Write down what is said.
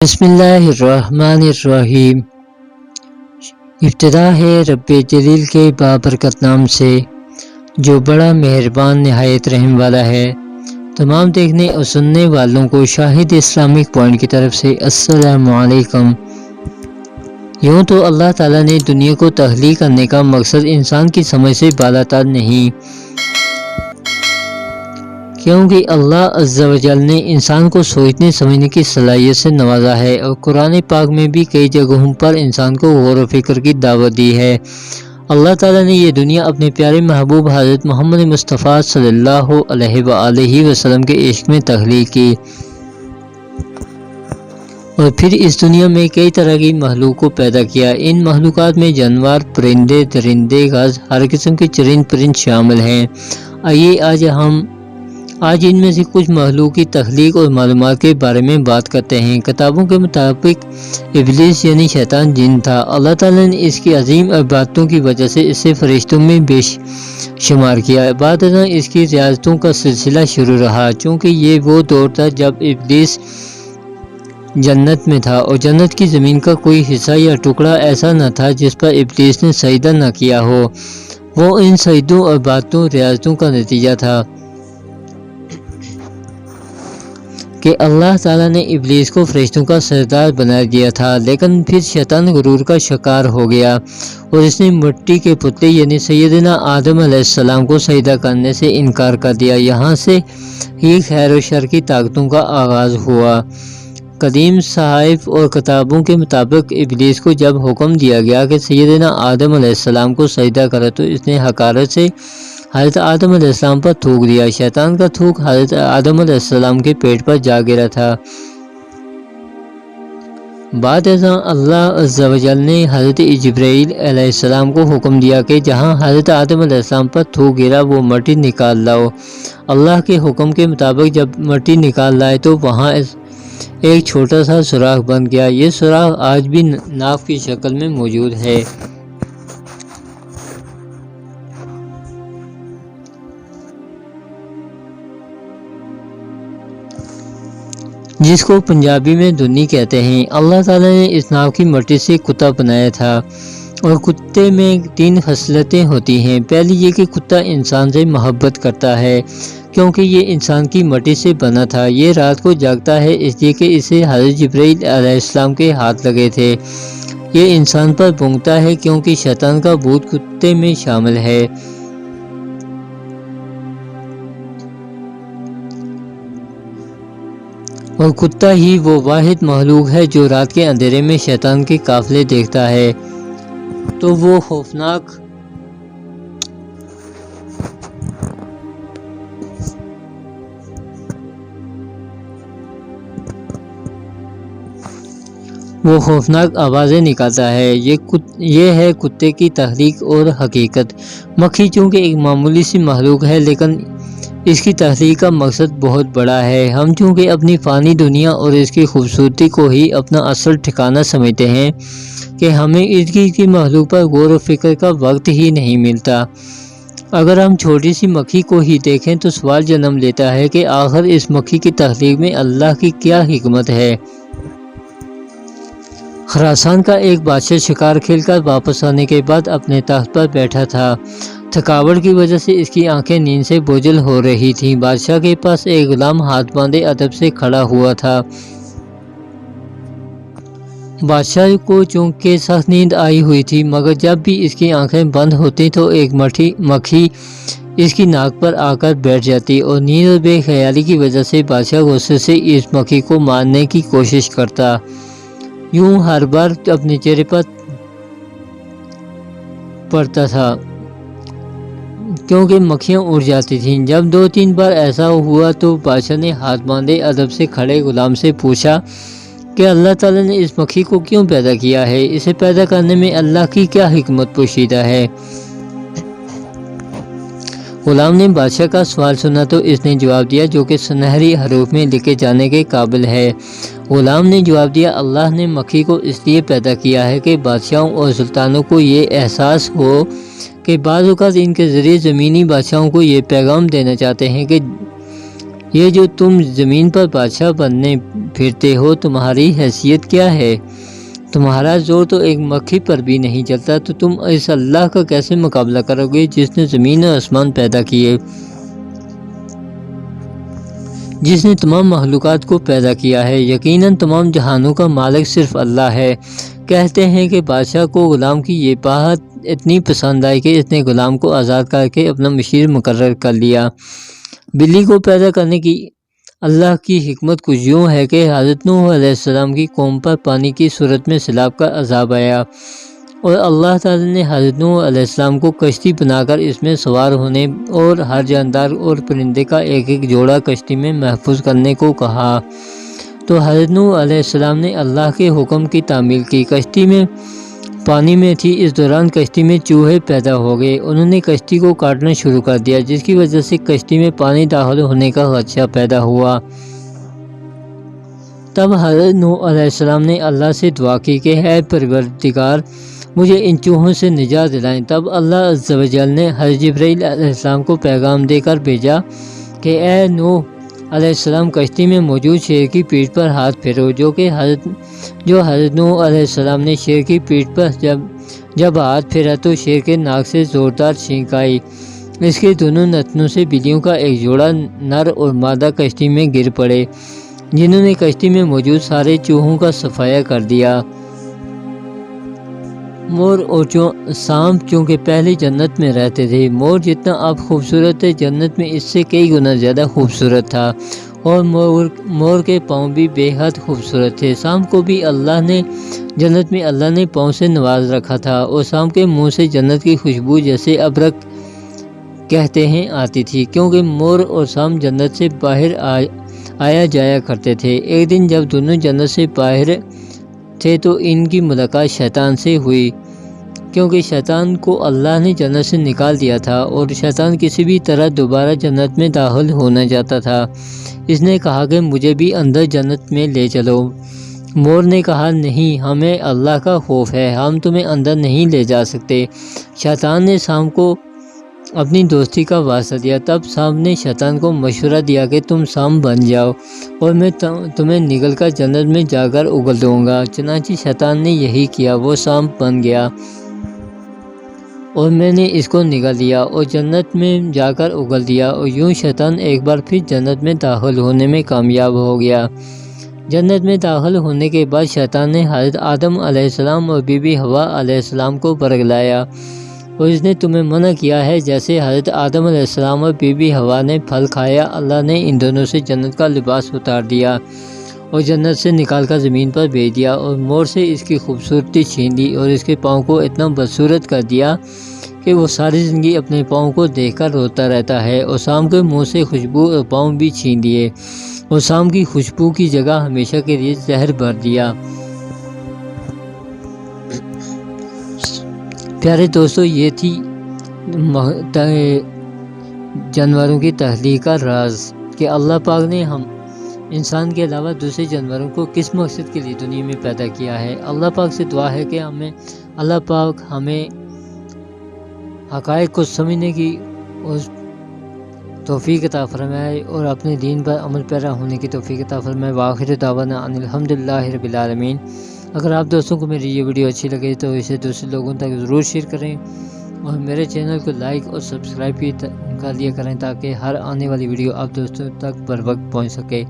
بسم اللہ الرحمن الرحیم۔ ابتدا ہے رب جلیل کے بابرکت نام سے جو بڑا مہربان نہایت رحم والا ہے۔ تمام دیکھنے اور سننے والوں کو شاہد اسلامک پوائنٹ کی طرف سے السلام علیکم۔ یوں تو اللہ تعالیٰ نے دنیا کو تخلیق کرنے کا مقصد انسان کی سمجھ سے بالاتر نہیں، کیونکہ اللہ عز و جل نے انسان کو سوچنے سمجھنے کی صلاحیت سے نوازا ہے، اور قرآن پاک میں بھی کئی جگہوں پر انسان کو غور و فکر کی دعوت دی ہے۔ اللہ تعالیٰ نے یہ دنیا اپنے پیارے محبوب حضرت محمد مصطفیٰ صلی اللہ علیہ وآلہ وسلم کے عشق میں تخلیق کی، اور پھر اس دنیا میں کئی طرح کی مخلوق کو پیدا کیا۔ ان مخلوقات میں جانور، پرندے، درندے، غز، ہر قسم کے چرند پرند شامل ہیں۔ آئیے آج ان میں سے کچھ مخلوق کی تخلیق اور معلومات کے بارے میں بات کرتے ہیں۔ کتابوں کے مطابق ابلیس یعنی شیطان جن تھا۔ اللہ تعالیٰ نے اس کی عظیم عبادتوں کی وجہ سے اسے فرشتوں میں شمار کیا۔ بعد ازاں اس کی ریاضتوں کا سلسلہ شروع رہا، چونکہ یہ وہ دور تھا جب ابلیس جنت میں تھا، اور جنت کی زمین کا کوئی حصہ یا ٹکڑا ایسا نہ تھا جس پر ابلیس نے سجدہ نہ کیا ہو۔ وہ ان سجدوں، عبادتوں، ریاضتوں کا نتیجہ تھا کہ اللہ تعالیٰ نے ابلیس کو فرشتوں کا سردار بنا دیا تھا، لیکن پھر شیطان غرور کا شکار ہو گیا اور اس نے مٹی کے پتلے یعنی سیدنا آدم علیہ السلام کو سجدہ کرنے سے انکار کر دیا۔ یہاں سے ہی خیر و شر کی طاقتوں کا آغاز ہوا۔ قدیم صحائف اور کتابوں کے مطابق ابلیس کو جب حکم دیا گیا کہ سیدنا آدم علیہ السلام کو سجدہ کرے تو اس نے حقارت سے حضرت آدم علیہ السلام پر تھوک دیا۔ شیطان کا تھوک حضرت آدم علیہ السلام کے پیٹ پر جا گرا تھا۔ بعد ازاں اللہ عز و جل نے حضرت جبرائیل علیہ السلام کو حکم دیا کہ جہاں حضرت آدم علیہ السلام پر تھوک گرا وہ مٹی نکال لاؤ۔ اللہ کے حکم کے مطابق جب مٹی نکال لائے تو وہاں ایک چھوٹا سا سوراخ بن گیا۔ یہ سوراخ آج بھی ناف کی شکل میں موجود ہے، جس کو پنجابی میں دھنی کہتے ہیں۔ اللہ تعالیٰ نے اس ناف کی مٹی سے کتا بنایا تھا، اور کتے میں 3 خصلتیں ہوتی ہیں۔ پہلی یہ کہ کتا انسان سے محبت کرتا ہے، کیونکہ یہ انسان کی مٹی سے بنا تھا۔ یہ رات کو جاگتا ہے اس لیے کہ اسے حضرت جبرائیل علیہ السلام کے ہاتھ لگے تھے۔ یہ انسان پر بھونکتا ہے کیونکہ شیطان کا بھوت کتے میں شامل ہے۔ اور کتا ہی وہ واحد مخلوق ہے جو رات کے اندھیرے میں شیطان کے قافلے دیکھتا ہے تو وہ خوفناک آوازیں نکالتا ہے۔ یہ ہے کتے کی تخلیق اور حقیقت۔ مکھی چونکہ ایک معمولی سی مخلوق ہے، لیکن اس کی تخلیق کا مقصد بہت بڑا ہے۔ ہم چونکہ اپنی فانی دنیا اور اس کی خوبصورتی کو ہی اپنا اصل ٹھکانہ سمجھتے ہیں کہ ہمیں ارد گرد کی مخلوق پر غور و فکر کا وقت ہی نہیں ملتا۔ اگر ہم چھوٹی سی مکھی کو ہی دیکھیں تو سوال جنم لیتا ہے کہ آخر اس مکھی کی تخلیق میں اللہ کی کیا حکمت ہے۔ خراسان کا ایک بادشاہ شکار کھیل کر واپس آنے کے بعد اپنے تخت پر بیٹھا تھا۔ تھکاوٹ کی وجہ سے اس کی آنکھیں نیند سے بوجھل ہو رہی تھیں۔ بادشاہ کے پاس ایک غلام ہاتھ باندھے ادب سے کھڑا ہوا تھا۔ بادشاہ کو چونکہ سخت نیند آئی ہوئی تھی، مگر جب بھی اس کی آنکھیں بند ہوتی تو ایک مکھی اس کی ناک پر آ کر بیٹھ جاتی، اور نیند اور بے خیالی کی وجہ سے بادشاہ غصے سے اس مکھی کو مارنے کی کوشش کرتا۔ یوں ہر بار اپنے چہرے پر پڑتا تھا کیونکہ مکھیاں اڑ جاتی تھیں۔ جب 2-3 بار ایسا ہوا تو بادشاہ نے ہاتھ باندھے ادب سے کھڑے غلام سے پوچھا کہ اللہ تعالیٰ نے اس مکھی کو کیوں پیدا کیا ہے؟ اسے پیدا کرنے میں اللہ کی کیا حکمت پوشیدہ ہے؟ غلام نے بادشاہ کا سوال سنا تو اس نے جواب دیا جو کہ سنہری حروف میں لکھے جانے کے قابل ہے۔ غلام نے جواب دیا، اللہ نے مکھی کو اس لیے پیدا کیا ہے کہ بادشاہوں اور سلطانوں کو یہ احساس ہو کہ بعض اوقات ان کے ذریعے زمینی بادشاہوں کو یہ پیغام دینا چاہتے ہیں کہ یہ جو تم زمین پر بادشاہ بننے پھرتے ہو، تمہاری حیثیت کیا ہے؟ تمہارا زور تو ایک مکھی پر بھی نہیں چلتا، تو تم اس اللہ کا کیسے مقابلہ کرو گے جس نے زمین اور آسمان پیدا کیے، جس نے تمام مخلوقات کو پیدا کیا ہے؟ یقیناً تمام جہانوں کا مالک صرف اللہ ہے۔ کہتے ہیں کہ بادشاہ کو غلام کی یہ بات اتنی پسند آئی کہ اس نے غلام کو آزاد کر کے اپنا مشیر مقرر کر لیا۔ بلی کو پیدا کرنے کی اللہ کی حکمت کچھ یوں ہے کہ حضرت نوح علیہ السلام کی قوم پر پانی کی صورت میں سیلاب کا عذاب آیا، اور اللہ تعالی نے حضرت نوح علیہ السلام کو کشتی بنا کر اس میں سوار ہونے اور ہر جاندار اور پرندے کا ایک ایک جوڑا کشتی میں محفوظ کرنے کو کہا۔ تو حضرت نوح علیہ السلام نے اللہ کے حکم کی تعمیل کی۔ کشتی میں پانی میں تھی، اس دوران کشتی میں چوہے پیدا ہو گئے، انہوں نے کشتی کو کاٹنا شروع کر دیا، جس کی وجہ سے کشتی میں پانی داخل ہونے کا خدشہ پیدا ہوا۔ تب حضرت نوح علیہ السلام نے اللہ سے دعا کی کہ اے پروردگار، مجھے ان چوہوں سے نجات دلائیں۔ تب اللہ عز و جل نے حضرت جبرائیل علیہ السلام کو پیغام دے کر بھیجا کہ اے نوح علیہ السلام، کشتی میں موجود شیر کی پیٹھ پر ہاتھ پھیرو۔ جو حضرت نوح علیہ السلام نے شیر کی پیٹھ پر جب ہاتھ پھیرا تو شیر کے ناک سے زوردار چھینک آئی، اس کے دونوں نتنوں سے بلیوں کا ایک جوڑا نر اور مادہ کشتی میں گر پڑے، جنہوں نے کشتی میں موجود سارے چوہوں کا صفایا کر دیا۔ مور اور سانپ چونکہ پہلے جنت میں رہتے تھے، مور جتنا اب خوبصورت ہے جنت میں اس سے کئی گنا زیادہ خوبصورت تھا، اور مور کے پاؤں بھی بے حد خوبصورت تھے۔ سانپ کو بھی جنت میں اللہ نے پاؤں سے نواز رکھا تھا، اور سانپ کے منہ سے جنت کی خوشبو جیسے ابرق کہتے ہیں آتی تھی، کیونکہ مور اور سانپ جنت سے باہر آیا جایا کرتے تھے۔ ایک دن جب دونوں جنت سے باہر تھے تو ان کی ملاقات شیطان سے ہوئی، کیونکہ شیطان کو اللہ نے جنت سے نکال دیا تھا اور شیطان کسی بھی طرح دوبارہ جنت میں داخل ہونا چاہتا تھا۔ اس نے کہا کہ مجھے بھی اندر جنت میں لے چلو۔ مور نے کہا نہیں، ہمیں اللہ کا خوف ہے، ہم تمہیں اندر نہیں لے جا سکتے۔ شیطان نے سانپ کو اپنی دوستی کا واسطہ دیا۔ تب سانپ نے شیطان کو مشورہ دیا کہ تم سانپ بن جاؤ اور میں تمہیں نگل کر جنت میں جا کر اگل دوں گا۔ چنانچہ شیطان نے یہی کیا، وہ سانپ بن گیا اور میں نے اس کو نگل لیا اور جنت میں جا کر اگل دیا، اور یوں شیطان ایک بار پھر جنت میں داخل ہونے میں کامیاب ہو گیا۔ جنت میں داخل ہونے کے بعد شیطان نے حضرت آدم علیہ السلام اور بی بی حوا علیہ السلام کو برگلایا، اور اس نے تمہیں منع کیا ہے جیسے حضرت آدم علیہ السلام اور بی بی حوا نے پھل کھایا۔ اللہ نے ان دونوں سے جنت کا لباس اتار دیا اور جنت سے نکال کر زمین پر بھیج دیا، اور مور سے اس کی خوبصورتی چھین لی اور اس کے پاؤں کو اتنا بدصورت کر دیا کہ وہ ساری زندگی اپنے پاؤں کو دیکھ کر روتا رہتا ہے، اور سانپ کے منہ سے خوشبو اور پاؤں بھی چھین لیے اور سانپ کی خوشبو کی جگہ ہمیشہ کے لیے زہر بھر دیا۔ پیارے دوستو، یہ تھی جانوروں کی تخلیق کا راز کہ اللہ پاک نے ہم انسان کے علاوہ دوسرے جانوروں کو کس مقصد کے لیے دنیا میں پیدا کیا ہے۔ اللہ پاک سے دعا ہے کہ اللہ پاک ہمیں حقائق کو سمجھنے کی توفیق عطا فرمائے اور اپنے دین پر عمل پیرا ہونے کی توفیق عطا فرمائے۔ وآخر دعوانا ان الحمدللہ رب العالمین۔ اگر آپ دوستوں کو میری یہ ویڈیو اچھی لگے تو اسے دوسرے لوگوں تک ضرور شیئر کریں، اور میرے چینل کو لائک اور سبسکرائب بھی کر لیا کریں تاکہ ہر آنے والی ویڈیو آپ دوستوں تک بر وقت پہنچ سکے۔